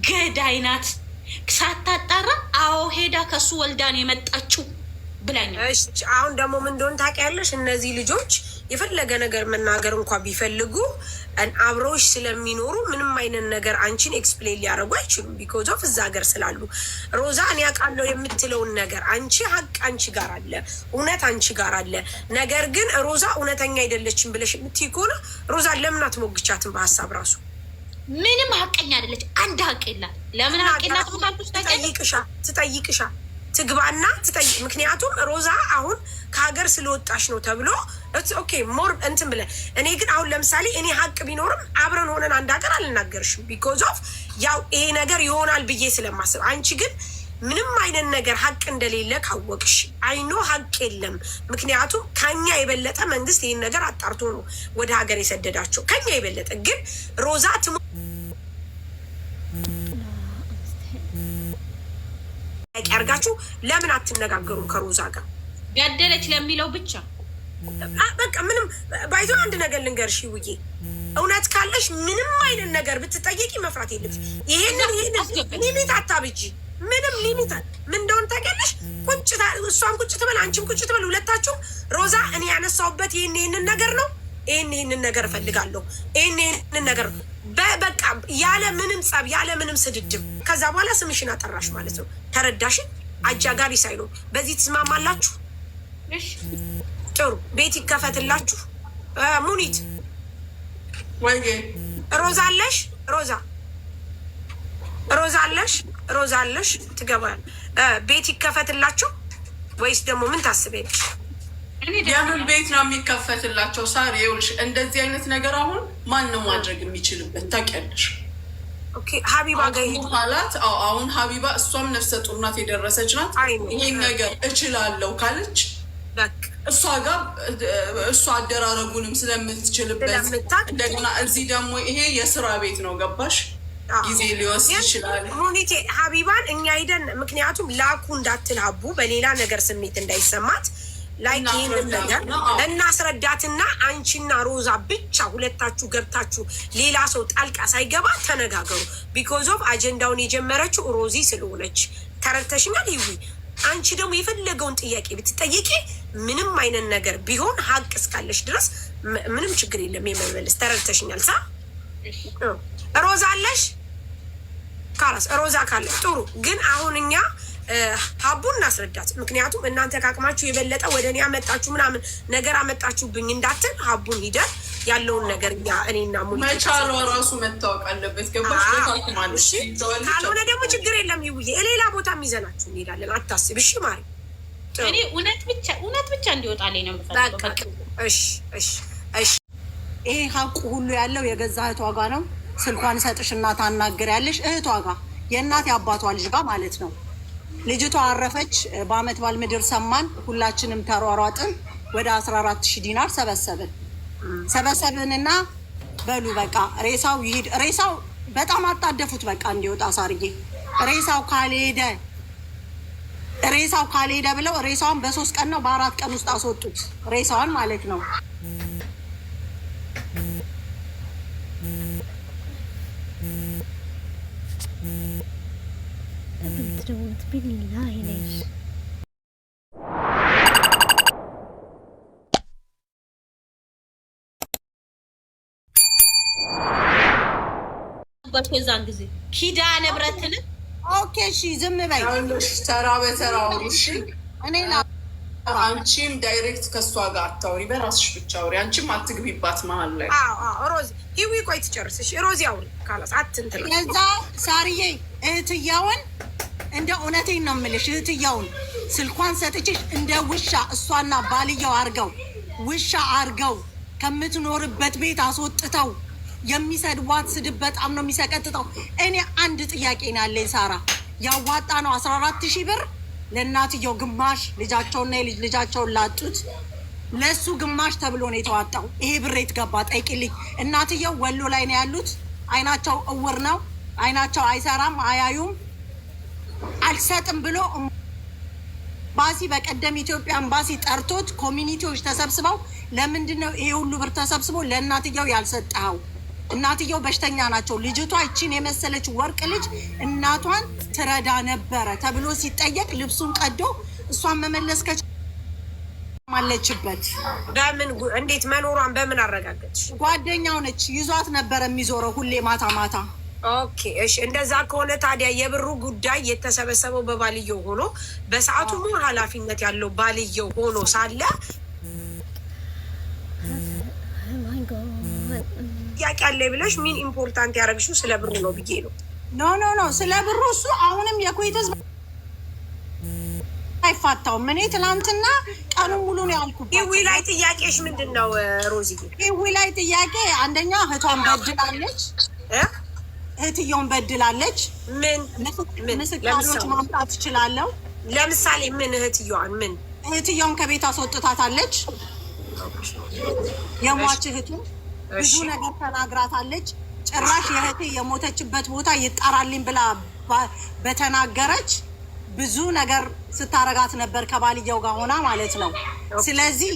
ገዳይ ናት ሳታጣራ አዎ ሄዳ ከሱ ወልዳን የመጣችው ብላኝ። አሁን ደግሞ ምን እንደሆነ ታውቂያለሽ? እነዚህ ልጆች የፈለገ ነገር መናገር እንኳን ቢፈልጉ አብረውሽ ስለሚኖሩ ምንም አይነት ነገር አንቺን ኤክስፕሌን ሊያደርጉ አይችሉም። ቢኮዝ ኦፍ እዛ ሀገር ስላሉ ሮዛ እኔ አውቃለሁ የምትለውን ነገር አንቺ ሀቅ አንቺ ጋር አለ፣ እውነት አንቺ ጋር አለ። ነገር ግን ሮዛ እውነተኛ አይደለችም ብለሽ የምትይ ከሆነ ሮዛ ለምን አትሞግቻትም? በሀሳብ ራሱ ምንም ሀቀኛ አይደለች። አንድ ሀቅ የላት። ለምን ሀቅ የላት? ትጠይቅሻ ትግባና ትጠይቅ። ምክንያቱም ሮዛ አሁን ከሀገር ስለወጣሽ ነው ተብሎ ኦኬ ሞር እንትን ብለን እኔ ግን አሁን ለምሳሌ እኔ ሀቅ ቢኖርም አብረን ሆነን አንድ ሀገር አልናገርሽም። ቢኮዝ ኦፍ ያው ይሄ ነገር ይሆናል ብዬ ስለማስብ። አንቺ ግን ምንም አይነት ነገር ሀቅ እንደሌለ ካወቅሽ አይኖ ሀቅ የለም። ምክንያቱም ከኛ የበለጠ መንግስት ይህን ነገር አጣርቶ ነው ወደ ሀገር የሰደዳቸው ከኛ የበለጠ። ግን ሮዛ ያርጋችሁ ለምን አትነጋገሩም ከሮዛ ጋር? ገደለች ለሚለው ብቻ በቃ ምንም ባይዞ አንድ ነገር ልንገርሽ ውዬ፣ እውነት ካለሽ ምንም አይነት ነገር ብትጠየቂ መፍራት የለም። ይሄንን ሊሚት አታብጂ። ምንም ሊሚት ምን እንደሆነ ታውቂያለሽ? እሷም ቁጭ ትበል አንቺም ቁጭ ትበል፣ ሁለታችሁም ሮዛ እኔ ያነሳውበት ይህንን ነገር ነው፣ ይህንን ነገር እፈልጋለሁ፣ ይህንን ነገር በቃ ያለ ምንም ጸብ ያለ ምንም ስድድብ። ከዛ በኋላ ስምሽን አጠራሽ ማለት ነው። ተረዳሽን? አጃጋሪ ሳይሆን በዚህ ትስማማላችሁ? ጥሩ ቤት ይከፈትላችሁ። ሙኒት ሮዛ አለሽ? ሮዛ አለሽ ትገባል። ቤት ይከፈትላችሁ ወይስ ደግሞ ምን ታስቤልሽ? የምን ቤት ነው የሚከፈትላቸው? ሳር ይኸውልሽ፣ እንደዚህ አይነት ነገር አሁን ማንም ማድረግ የሚችልበት ታውቂያለሽ። ሀቢባ ሀላት አሁን ሀቢባ እሷም ነፍሰ ጡር ናት፣ የደረሰች ናት። ይሄን ነገር እችላለሁ ካለች እሷ ጋር እሷ አደራረጉንም ስለምትችልበት እንደገና እዚህ ደግሞ ይሄ የስራ ቤት ነው ገባሽ? ጊዜ ሊወስድ ይችላል። ሁኔቴ ሀቢባን እኛ ሂደን ምክንያቱም ላኩ እንዳትልሀቡ በሌላ ነገር ስሜት እንዳይሰማት ላይክ ይህንን ነገር እናስረዳትና አንቺና ሮዛ ብቻ ሁለታችሁ ገብታችሁ ሌላ ሰው ጣልቃ ሳይገባ ተነጋገሩ። ቢኮዝ ኦፍ አጀንዳውን የጀመረችው ሮዚ ስለሆነች ተረድተሽኛል። ይዊ አንቺ ደግሞ የፈለገውን ጥያቄ ብትጠይቂ ምንም አይነት ነገር ቢሆን ሀቅ እስካለሽ ድረስ ምንም ችግር የለም የመመለስ። ተረድተሽኛል? ሳ ሮዛ አለሽ? ካላስ ሮዛ ካለ ጥሩ። ግን አሁን እኛ ሀቡን እናስረዳት። ምክንያቱም እናንተ ካቅማችሁ የበለጠ ወደ እኔ አመጣችሁ ምናምን ነገር አመጣችሁብኝ እንዳትል ሀቡን ሂደን ያለውን ነገር እኔና ሙሉ መቻሏ ራሱ መታወቅ አለበት። ገባሽ? ካልሆነ ደግሞ ችግር የለም ይውዬ ሌላ ቦታ ይዘናችሁ እንሄዳለን። አታስብ እሺ ማሪ። እኔ እውነት ብቻ እንዲወጣልኝ ነው የምፈልገው። እሺ ይሄ ሀቁ ሁሉ ያለው የገዛ እህቷ ጋር ነው። ስልኳን ሰጥሽና ታናግሪያለሽ እህቷ ጋር የእናት የአባቷ ልጅ ጋር ማለት ነው። ልጅቷ አረፈች። በአመት ባል ምድር ሰማን። ሁላችንም ተሯሯጥን። ወደ 14,000 ዲናር ሰበሰብንና በሉ በቃ ሬሳው ይሄድ። ሬሳው በጣም አጣደፉት። በቃ እንዲወጣ ሳርዬ ሬሳው ካልሄደ ብለው ሬሳውን በ3 ቀን ነው በ4 ቀን ውስጥ አስወጡት። ሬሳውን ማለት ነው። በዛን ጊዜ ኪዳነ ምሕረትን ኦኬ እሺ ዝም በይ። ተራ በተራ እሺ። እኔ አንቺም ዳይሬክት ከእሷ ጋር አታውሪ፣ በራስሽ ብቻ አውሪ። አንቺም አትግቢባት መሀል ላይ። ሮዚ ሂዊ ቆይ ትጨርስሽ። ሮዚ አውሪ ካላስ አትንትል። ከዛ ሳርዬ እህትያውን እንደ እውነቴን ነው የምልሽ፣ እህትያውን ስልኳን ሰጥችሽ እንደ ውሻ እሷና ባልየው ውሻ አርገው ከምትኖርበት ቤት አስወጥተው የሚሰድቧት ስድብ በጣም ነው የሚሰቀጥጠው። እኔ አንድ ጥያቄ ነው ያለኝ ሳራ፣ ያዋጣ ነው 14,000 ብር ለእናትየው ግማሽ፣ ልጃቸውና የልጅ ልጃቸውን ላጡት ለሱ ግማሽ ተብሎ ነው የተዋጣው። ይሄ ብር የት ገባ ጠይቂልኝ። እናትየው ወሎ ላይ ነው ያሉት። አይናቸው እውር ነው፣ አይናቸው አይሰራም፣ አያዩም። አልሰጥም ብሎ ኤምባሲ በቀደም ኢትዮጵያ ኤምባሲ ጠርቶት ኮሚኒቲዎች ተሰብስበው ለምንድን ነው ይሄ ሁሉ ብር ተሰብስቦ ለእናትየው ያልሰጠኸው? እናትየው በሽተኛ ናቸው። ልጅቷ ይቺን የመሰለች ወርቅ ልጅ እናቷን ትረዳ ነበረ ተብሎ ሲጠየቅ ልብሱን ቀዶ እሷን መመለስ ከማለችበት በምን እንዴት መኖሯን በምን አረጋገጥሽ? ጓደኛው ነች፣ ይዟት ነበረ የሚዞረው ሁሌ ማታ ማታ። ኦኬ እሺ፣ እንደዛ ከሆነ ታዲያ የብሩ ጉዳይ የተሰበሰበው በባልየው ሆኖ በሰዓቱ ሙሉ ኃላፊነት ያለው ባልየው ሆኖ ሳለ ጥያቄ አለ ብለሽ ምን ኢምፖርታንት ያደረግሽው ስለ ብሩ ነው ብዬ ነው። ኖ ስለ ብሩ እሱ አሁንም የኩዌት ህዝብ አይፋታውም። እኔ ትናንትና ቀኑን ሙሉ ነው ያልኩት። ሂዊ ላይ ጥያቄሽ ምንድን ነው ሮዚ? ሂዊ ላይ ጥያቄ አንደኛ እህቷን በድላለች፣ እህትየውን በድላለች። ምን ምስክሮች ማምጣት ትችላለሁ። ለምሳሌ ምን እህትየውን ከቤት አስወጥታታለች። የሟች እህቱን ብዙ ነገር ተናግራታለች። ጭራሽ የእህቴ የሞተችበት ቦታ ይጣራልኝ ብላ በተናገረች ብዙ ነገር ስታረጋት ነበር ከባልየው ጋር ሆና ማለት ነው። ስለዚህ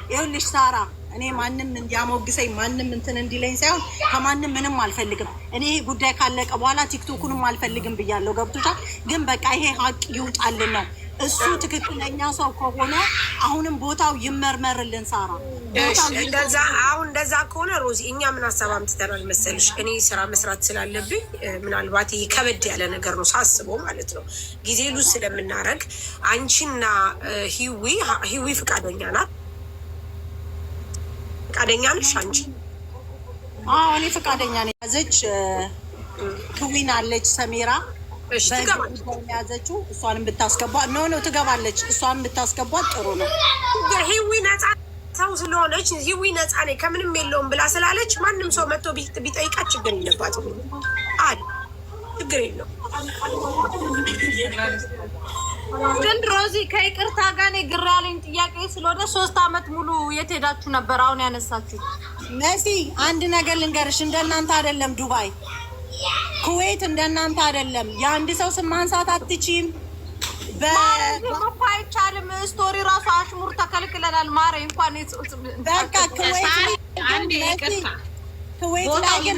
ይኸውልሽ ሳራ፣ እኔ ማንም እንዲያሞግሰኝ ማንም እንትን እንዲለኝ ሳይሆን ከማንም ምንም አልፈልግም። እኔ ይሄ ጉዳይ ካለቀ በኋላ ቲክቶኩንም አልፈልግም ብያለሁ። ገብቶሻል? ግን በቃ ይሄ ሀቅ ይውጣልን ነው። እሱ ትክክለኛ ሰው ከሆነ አሁንም ቦታው ይመርመርልን። ሳራ እንደዛ ከሆነ ሮዚ፣ እኛ ምን ሀሳብ አምጥተናል መሰልሽ? እኔ ስራ መስራት ስላለብኝ ምናልባት ይሄ ከበድ ያለ ነገር ነው ሳስበው ማለት ነው። ጊዜ ሉዝ ስለምናረግ አንቺና ሂዊ ፍቃደኛ ናት? ፍቃደኛ ነሽ አንቺ? እኔ ፍቃደኛ ነኝ። ያዘች ክዊን አለች ሰሜራ ያዘችው እሷንም ብታስገባ ትገባለች። እሷንም ብታስገባት ጥሩ ነው። ሂዊ ነፃ ሰው ስለሆነች ሂዊ ነፃ ነኝ ከምንም የለውም ብላ ስላለች ማንም ሰው መጥቶ ቢጠይቃት ችግር የለባት አለ። ችግር የለው። ግን ሮዚ ከይቅርታ ጋር እኔ ግራ ያለኝ ጥያቄ ስለሆነ 3 ዓመት ሙሉ የት ሄዳችሁ ነበር? አሁን ያነሳችሁ መሲ፣ አንድ ነገር ልንገርሽ፣ እንደናንተ አይደለም ዱባይ ኩዌት እንደናንተ አይደለም። የአንድ ሰው ስም ማንሳት አትችይም። አይቻልም። ስቶሪ ራሱ አሽሙር ተከልክለናል። ማሬ እንኳን በቃ ኩዌት ላይ ግን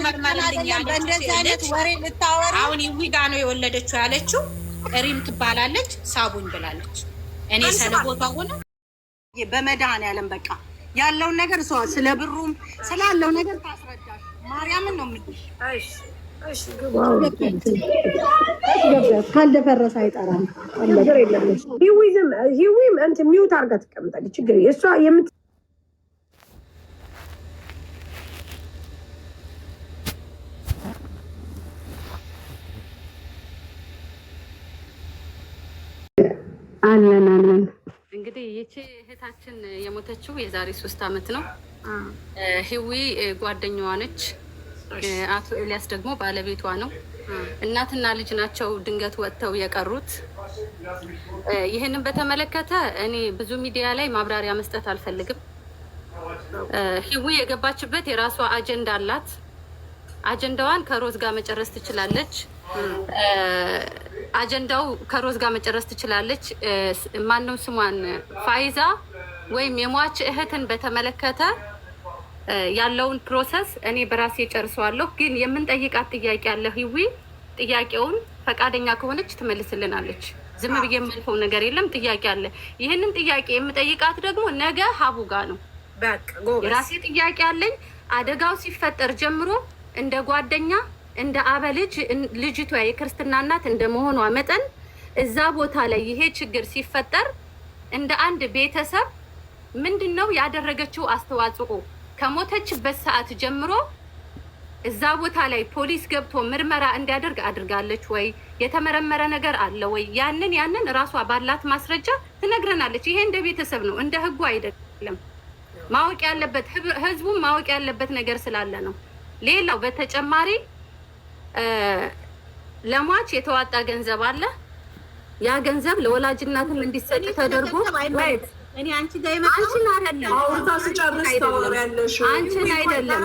በእንደዚህ አይነት ወሬ ልታወሪ። አሁን ይዊጋ ነው የወለደችው ያለችው ሪም ትባላለች። ሳቡኝ ብላለች። እኔ ሰለቦታ ሆነ በመድኃኒዓለም በቃ ያለውን ነገር ሰው ስለ ብሩም ስላለው ነገር ታስረዳሽ። ማርያምን ነው የምልሽ። ካልደፈረሰ አይጠራም። ነገር የለም። ሂዊም እንትን ሚውት አድርጋ ትቀምጣለች። ችግር እሷ አለን እንግዲህ ይቺ እህታችን የሞተችው የዛሬ 3 ዓመት ነው። ሂዊ ጓደኛዋ ነች። አቶ ኤልያስ ደግሞ ባለቤቷ ነው። እናትና ልጅ ናቸው ድንገት ወጥተው የቀሩት። ይህንን በተመለከተ እኔ ብዙ ሚዲያ ላይ ማብራሪያ መስጠት አልፈልግም። ሂዊ የገባችበት የራሷ አጀንዳ አላት። አጀንዳዋን ከሮዝ ጋር መጨረስ ትችላለች። አጀንዳው ከሮዝ ጋር መጨረስ ትችላለች። ማነው ስሟን ፋይዛ ወይም የሟች እህትን በተመለከተ ያለውን ፕሮሰስ እኔ በራሴ ጨርሰዋለሁ። ግን የምንጠይቃት ጥያቄ አለ። ሂዊ ጥያቄውን ፈቃደኛ ከሆነች ትመልስልናለች። ዝም ብዬ የምልፈው ነገር የለም። ጥያቄ አለ። ይህንን ጥያቄ የምጠይቃት ደግሞ ነገ ሀቡ ጋር ነው። የራሴ ጥያቄ አለኝ። አደጋው ሲፈጠር ጀምሮ እንደ ጓደኛ እንደ አበልጅ ልጅቷ የክርስትና እናት እንደመሆኗ መጠን እዛ ቦታ ላይ ይሄ ችግር ሲፈጠር እንደ አንድ ቤተሰብ ምንድነው ያደረገችው አስተዋጽኦ? ከሞተችበት ሰዓት ጀምሮ እዛ ቦታ ላይ ፖሊስ ገብቶ ምርመራ እንዲያደርግ አድርጋለች ወይ? የተመረመረ ነገር አለ ወይ? ያንን ራሷ ባላት ማስረጃ ትነግረናለች። ይሄ እንደ ቤተሰብ ነው፣ እንደ ህጉ አይደለም። ማወቅ ያለበት ህዝቡም ማወቅ ያለበት ነገር ስላለ ነው። ሌላው በተጨማሪ ለሟች የተዋጣ ገንዘብ አለ። ያ ገንዘብ ለወላጅ እናትም እንዲሰጥ ተደርጎ እኔ አንቺ ጋር አንቺን አይደለም አንቺን አይደለም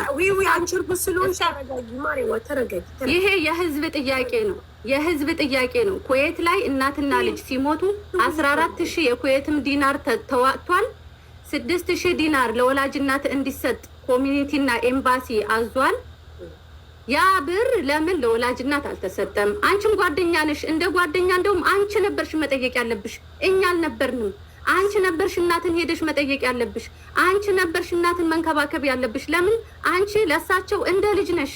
ይሄ የህዝብ ጥያቄ ነው። የህዝብ ጥያቄ ነው። ኩዌት ላይ እናትና ልጅ ሲሞቱ 14,000 የኩዌትም ዲናር ተዋጥቷል። 6,000 ዲናር ለወላጅ እናት እንዲሰጥ ኮሚኒቲና ኤምባሲ አዟል። ያ ብር ለምን ለወላጅ እናት አልተሰጠም? አንቺም ጓደኛ ነሽ። እንደ ጓደኛ እንደውም አንቺ ነበርሽ መጠየቅ ያለብሽ፣ እኛ አልነበርንም። አንቺ ነበርሽ እናትን ሄደሽ መጠየቅ ያለብሽ። አንቺ ነበርሽ እናትን መንከባከብ ያለብሽ። ለምን አንቺ ለሳቸው እንደ ልጅ ነሽ።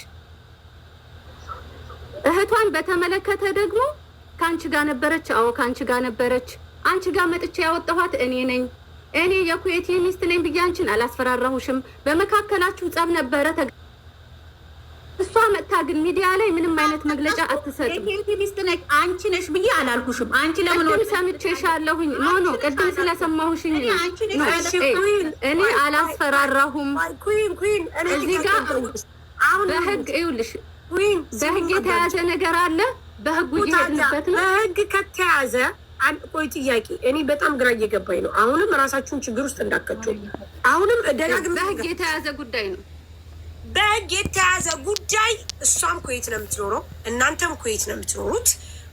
እህቷን በተመለከተ ደግሞ ካንቺ ጋር ነበረች። አዎ ካንቺ ጋር ነበረች። አንቺ ጋር መጥቼ ያወጣኋት እኔ ነኝ። እኔ የኩዌት ሚስት ነኝ ብዬ አንቺን አላስፈራራሁሽም። በመካከላችሁ ጸብ ነበረ። እሷ መጥታ ግን ሚዲያ ላይ ምንም አይነት መግለጫ አትሰጥም። ሚስት ነኝ አንቺ ነሽ ብዬ አላልኩሽም። አንቺ ለምን ቅድም ሰምቼሻለሁኝ። ኖ ቅድም ስለሰማሁሽኝ እኔ አላስፈራራሁም። እዚህ ጋር በህግ ይኸውልሽ፣ በህግ የተያዘ ነገር አለ። በህጉ እየሄድንበት ነው። በህግ ከተያዘ ቆይ ጥያቄ እኔ በጣም ግራ እየገባኝ ነው። አሁንም ራሳችሁን ችግር ውስጥ እንዳከችሁ አሁንም ደጋግም በህግ የተያዘ ጉዳይ ነው። በህግ የተያዘ ጉዳይ እሷም ኩዌት ነው የምትኖረው፣ እናንተም ኩዌት ነው የምትኖሩት፣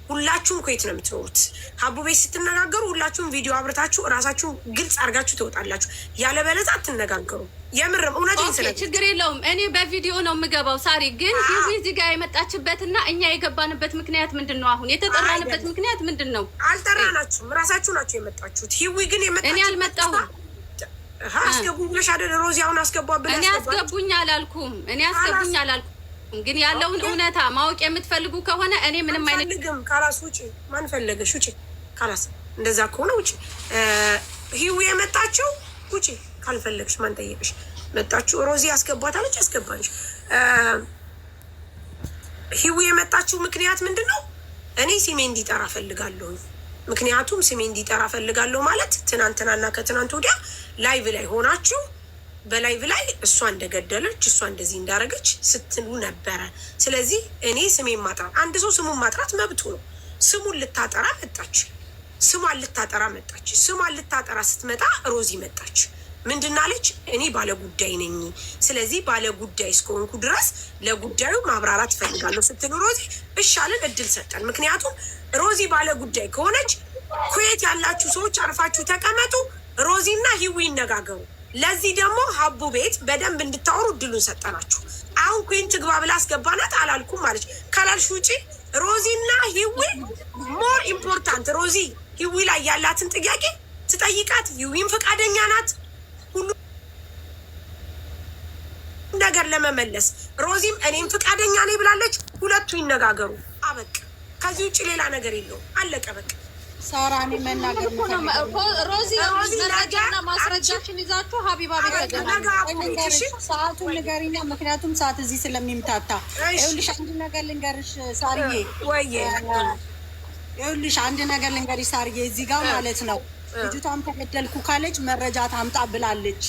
ሁላችሁም ኩዌት ነው የምትኖሩት። ሀቡ ቤት ስትነጋገሩ ሁላችሁም ቪዲዮ አብርታችሁ እራሳችሁን ግልጽ አድርጋችሁ ትወጣላችሁ። ያለበለዚያ አትነጋገሩ። የምርም እውነት ችግር የለውም። እኔ በቪዲዮ ነው የምገባው። ሳሪ ግን ሂዊ እዚህ ጋር የመጣችበትና እኛ የገባንበት ምክንያት ምንድን ነው? አሁን የተጠራንበት ምክንያት ምንድን ነው? አልጠራናችሁም፣ ራሳችሁ ናችሁ የመጣችሁት። ሂዊ ግን እኔ አልመጣሁም። አስገቡኝ ብለሽ አይደል? ሮዚ አሁን አስገባ ብለሽ እኔ አስገቡኝ አላልኩም። ግን ያለውን እውነታ ማወቅ የምትፈልጉ ከሆነ እኔ ምንም አይነት ልግም ካላስ ውጪ ማን ፈለገሽ? ውጪ ካላስ እንደዛ ከሆነ ውጪ። ሂዊ የመጣችው ውጪ ካልፈለግሽ ማን ጠየቅሽ? መጣችሁ ሮዚ አስገባታለች፣ አስገባለች። ሂዊ የመጣችው ምክንያት ምንድን ነው? እኔ ስሜ እንዲጠራ ፈልጋለሁ። ምክንያቱም ስሜ እንዲጠራ ፈልጋለሁ ማለት ትናንትናና ከትናንት ወዲያ ላይቭ ላይ ሆናችሁ በላይቭ ላይ እሷ እንደገደለች እሷ እንደዚህ እንዳረገች ስትሉ ነበረ። ስለዚህ እኔ ስሜን ማጥራት፣ አንድ ሰው ስሙን ማጥራት መብቱ ነው። ስሙን ልታጠራ መጣች። ስሟን ልታጠራ መጣች። ስሟን ልታጠራ ስትመጣ ሮዚ መጣች። ምንድናለች? እኔ ባለ ጉዳይ ነኝ። ስለዚህ ባለ ጉዳይ እስከሆንኩ ድረስ ለጉዳዩ ማብራራት እፈልጋለሁ ስትሉ ሮዚ እሻልን እድል ሰጠን። ምክንያቱም ሮዚ ባለ ጉዳይ ከሆነች ኩዌት ያላችሁ ሰዎች አርፋችሁ ተቀመጡ፣ ሮዚና ሂዊ ይነጋገሩ። ለዚህ ደግሞ ሀቡ ቤት በደንብ እንድታወሩ እድሉን ሰጠናችሁ። አሁን ኩዌን ትግባ ብላ አስገባናት አላልኩም ማለች። ካላልሽ ውጪ ሮዚና ሂዊ ሞር ኢምፖርታንት። ሮዚ ሂዊ ላይ ያላትን ጥያቄ ትጠይቃት። ሂዊም ፈቃደኛ ናት ሁሉ ነገር ለመመለስ። ሮዚም እኔም ፈቃደኛ ነኝ ብላለች። ሁለቱ ይነጋገሩ። አበቃ። ከዚህ ውጭ ሌላ ነገር የለውም። አለቀ በቃ። ሳራ እኔ መናገር ሮዚ መረጃና ማስረጃችን ይዛችሁ ሀቢባ ቤት ተገናኙ። ሰዓቱን ንገሪኛ፣ ምክንያቱም ሰዓት እዚህ ስለሚምታታ። ይኸውልሽ አንድ ነገር ልንገርሽ ሳርዬ፣ ይኸውልሽ አንድ ነገር ልንገርሽ ሳርዬ፣ እዚህ ጋር ማለት ነው ልጅቷን ተገደልኩ ካለች መረጃ ታምጣ ብላለች።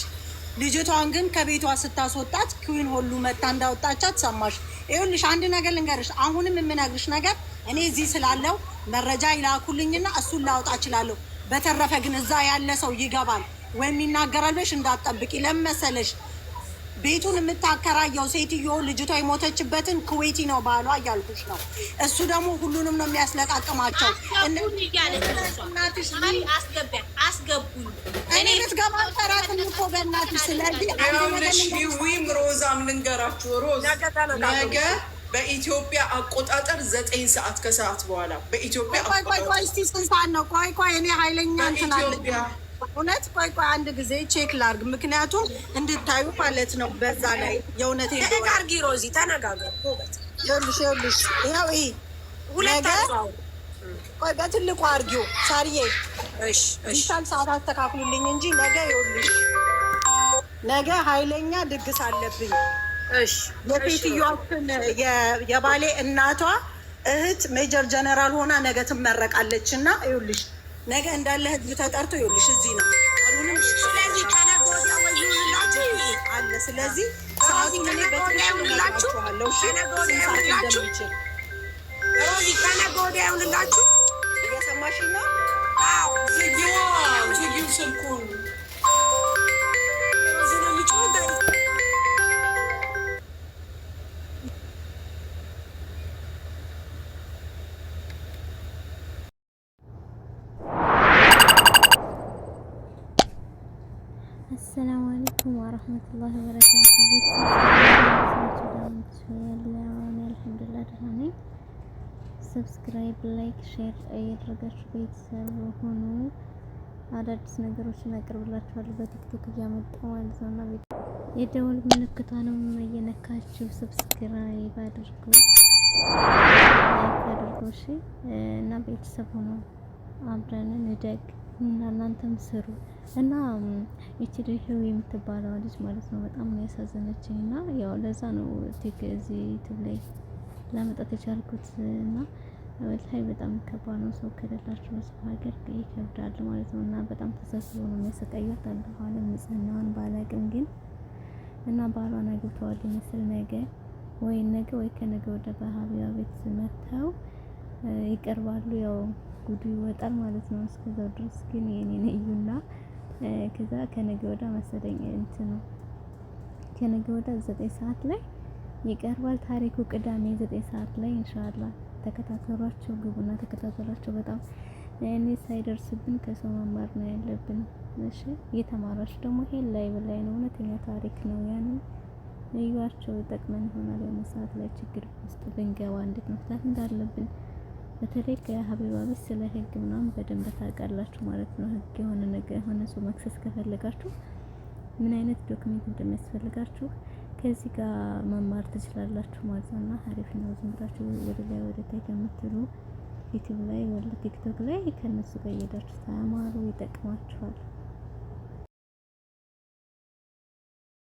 ልጅቷን ግን ከቤቷ ስታስወጣት ክዊን ሁሉ መታ እንዳወጣቻት ሰማሽ። ይኸውልሽ አንድ ነገር ልንገርሽ፣ አሁንም የምነግርሽ ነገር እኔ እዚህ ስላለው መረጃ ይላኩልኝና እሱን ላውጣ እችላለሁ። በተረፈ ግን እዛ ያለ ሰው ይገባል ወይም ይናገራል ብለሽ እንዳትጠብቂ። ለመሰለሽ ቤቱን የምታከራየው ሴትዮ ልጅቷ የሞተችበትን ኩዌቲ ነው ባሏ እያልኩሽ ነው። እሱ ደግሞ ሁሉንም ነው የሚያስለቃቅማቸው። አስገቡኝ እኔ ልትገባ ተራትን እኮ በእናትሽ። ስለዚህ ዊም ሮዛም ልንገራችሁ፣ ሮዝ ነገ በኢትዮጵያ አቆጣጠር 9 ሰዓት ከሰዓት በኋላ በኢትዮጵያ ቆይ እስቲ ስንት ሰዓት ነው? ቆይ እኔ ኃይለኛ እንትናለኝ እውነት። ቆይ አንድ ጊዜ ቼክ ላርግ፣ ምክንያቱም እንድታዩ ማለት ነው። በዛ ላይ የእውነቴ ተነጋርጊ ሮዚ፣ ተነጋገር። ይኸውልሽ ይኸው ይሄ ሁለት ቆይ በትልቁ አርጊው ሳርዬ ይቻል ሰዓት አስተካክሉልኝ እንጂ ነገ ይኸውልሽ፣ ነገ ኃይለኛ ድግስ አለብኝ። የሴትዮዋችን የባሌ እናቷ እህት ሜጀር ጀነራል ሆና ነገ ትመረቃለች እና ይኸውልሽ ነገ እንዳለ ህዝብ ተጠርቶ ይኸውልሽ እዚህ ነው ቀሩንም ስለዚህ ከነገ ወዲያ ወይላችሁ አለ። ስለዚህ ሰዓቱን እኔ በትንሹ እነግራችኋለሁ። ከነገ ወዲያ ይሁንላችሁ ሮዚ፣ ከነገ ወዲያ ይሁንላችሁ። እየሰማሽኝ ነው? አዎ ዝጊው ስልኩን ሮዚ ነው የሚጮህ። አሰላሙ አለይኩም ወራህመቱላሂ ወበረካቱ። አልሐምዱሊላህ ደህና ነኝ። ሰብስክራይብ፣ ላይክ፣ ሼር እያደረጋችሁ ቤተሰብ ሆኑ። አዳዲስ ነገሮችን አቀርብላችኋለሁ በቲክቶክ እያመጣሁ ማለት ነው። እና የደወል ምልክቷንም እየነካችሁ ሰብስክራይብ አድርጉ፣ ላይክ አድርጉ። እሺ እና ቤተሰብ ሆኑ፣ አብረን እንደግ እና እናንተም ስሩ። እና እቺ ልጅ የምትባለው ልጅ ማለት ነው በጣም ነው ያሳዘነችኝ። እና ያው ለዛ ነው እዚህ ዩቲዩብ ላይ ላመጣት የቻልኩት። እና ወላሂ በጣም ከባድ ነው። ሰው ከሌላችሁ በሰው ሀገር ይከብዳል ማለት ነው። እና በጣም ተሳስቦ ነው የሚያሰቃያት። አለ ንጽህናዋን ባላቅም ግን እና ባሏን አግብተዋል ይመስል ነገ ወይ ከነገ ወደ በሀቢባ ቤት መተው ይቀርባሉ። ያው ጉዱ ይወጣል ማለት ነው። እስከዛው ድረስ ግን የኔን እዩና ከዛ ከነገ ወዳ መሰለኝ ከነገ ወዳ 9 ሰዓት ላይ ይቀርባል ታሪኩ። ቅዳሜ 9 ሰዓት ላይ ኢንሻአላህ ተከታተሏቸው፣ ግቡና ተከታተሏቸው። በጣም እኔ ሳይደርስብን ከሰው መማር ነው ያለብን። እሺ እየተማራችሁ ደግሞ ይሄን ላይ በላይ ነው፣ እውነተኛ ታሪክ ነው። ያንን እዩዋቸው፣ ይጠቅመን ይሆናል። የሆነ ሰዓት ላይ ችግር ውስጥ ብንገባ እንዴት መፍታት እንዳለብን በተለይ ከሀቢባ ቤት ስለ ህግ ምናምን በደንብ ታውቃላችሁ ማለት ነው። ህግ የሆነ ነገር የሆነ ሰው መክሰስ ከፈለጋችሁ ምን አይነት ዶክመንት እንደሚያስፈልጋችሁ ከዚህ ጋር መማር ትችላላችሁ ማለት ነው። እና አሪፍ ነው። ዝም ብላችሁ ወደ ላይ ወደ ታች ከምትሉ ዩቲዩብ ላይ ወደ ቲክቶክ ላይ ከነሱ ጋር እየሄዳችሁ ተማሩ፣ ይጠቅማችኋል።